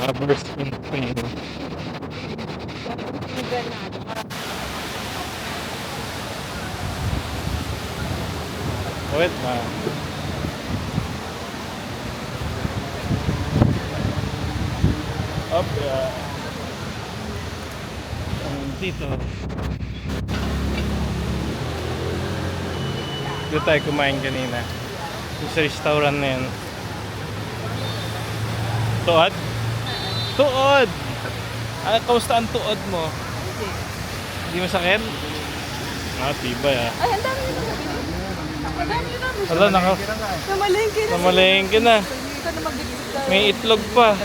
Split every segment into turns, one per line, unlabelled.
Robbers Train. Wait na. Up, dito. Dito tayo kumain kanina. Sa restaurant na yun. Tuod? Tuod! Kamusta ang tuod mo? Hindi masakit? Tibay ah.
Ay, ang dami nyo na nabili. Ang dami nyo na.
Wala,
Namalengke na.
namalengke na.
Hindi ka na magbibigay ka.
May itlog pa.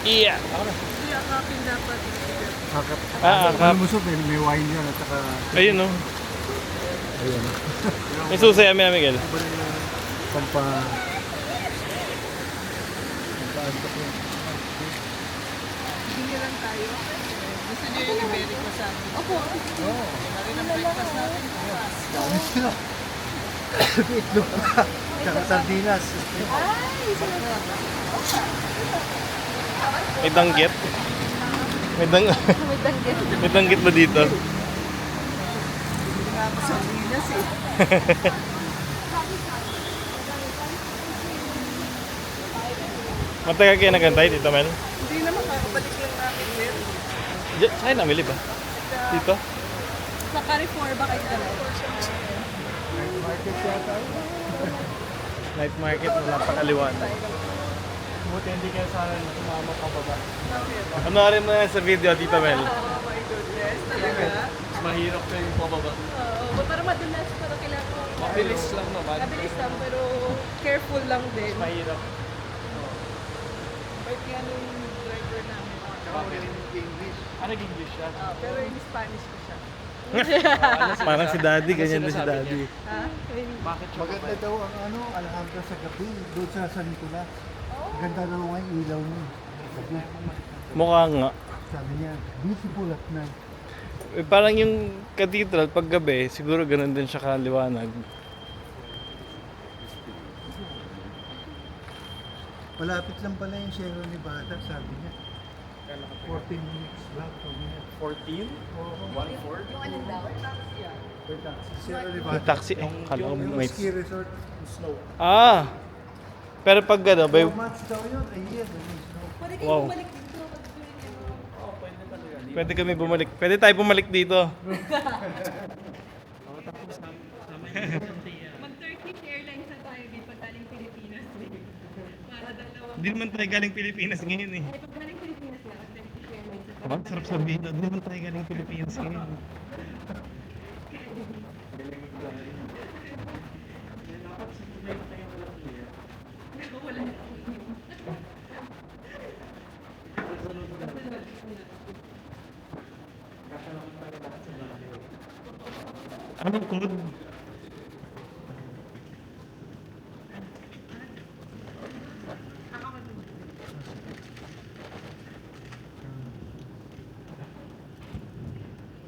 Iya.
Hindi akapin dapat.
Akap.
May wine yan at saka...
Ayun no. May susay amin na Miguel.
Pampa...
Hindi lang tayo. Gusto nyo yung iberi ko sa akin? Opo. Oo. Rin ang breakfast natin.
Dami sila. Itlog pa. Tsaka sardinas.
Ay, sarap.
May danggit.
May danggit.
May danggit ba dito?
Hindi nga ako sa Pinas eh.
Matagal kayo nagantay dito, Mel?
Hindi naman kakabalik lang namin din.
Saan namili ba? Dito?
Sa Carrefour ba kayo dalawa?
Night market na napakaliwanag. Buti hindi kayo sana sumama pa baba. Ano mo yan sa video, Tita Mel?
Oh my goodness, talaga?
Mahirap kayo yung pababa.
Oo, pero madulas, pero kailangan.
Mabilis lang naman.
Mabilis lang, pero careful lang din.
Mahirap.
Bait nga nung driver namin.
Ano English siya?
Pero in Spanish ko siya.
Parang si Daddy, ganyan din si Daddy.
Ha?
Bakit
Maganda daw ang Alhambra sa gabi. Doon sa San Nicolas. Ganda daw nga yung ilaw niya. Gabi.
Mukha nga.
Sabi niya, beautiful at night.
Parang yung cathedral pag gabi, siguro ganun din siya kaliwanag.
Malapit lang pala yung Sierra Nevada, sabi niya. 14 minutes lang.
14? 1/4?
Yung anong daw?
Sierra
Yung
Nevada.
taxi, kala ko
Yung
may...
ski resort, snow.
Pero pag ano,
4 months daw yun, a year. Snow.
Pwede kayo
Wow.
bumalik dito.
Pwede kami bumalik. Pwede tayo bumalik dito.
Mag-Turkish Airlines na tayo din pag galing Pilipinas. Para dalawa.
Hindi naman tayo galing Pilipinas ngayon eh.
Ay, pag galing Pilipinas na, mag-Turkish Airlines na tayo.
Sarap sabihin na, hindi naman tayo galing Pilipinas ngayon. Anong code?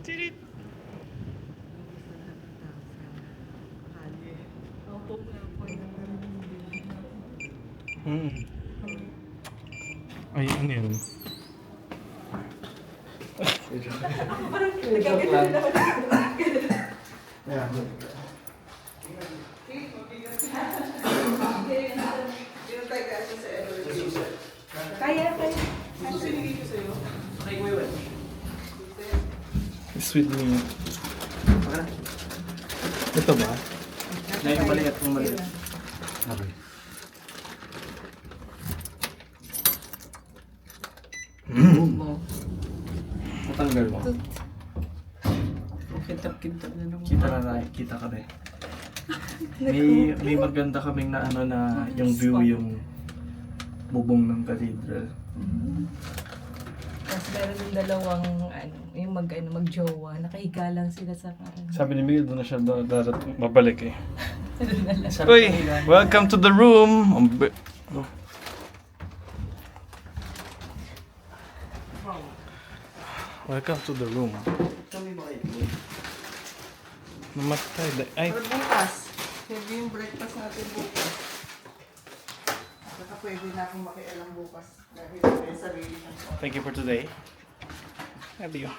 Tirit!
Opo nga po.
Ay, ano yun?
Yeah.
Kaya.
Sweet me. Ito ba?
Na yung maliit kung maliit. Okay. Matanggal mo.
Kintab-kintab na naman.
Kita ka rin. May maganda kaming na ano na yung view yung bubong ng cathedral.
Tapos meron yung dalawang, yung mag-jowa. Nakahiga lang sila sa parang.
Sabi ni Miguel, doon na siya babalik eh. Uy, welcome to the room. Welcome to the room.
Kami makikita.
Namatay. Ay,
Pero bukas. Heavy yung breakfast natin bukas. Baka pwede na akong makialam bukas. Dahil may sarili ng
Thank you for today. Love you.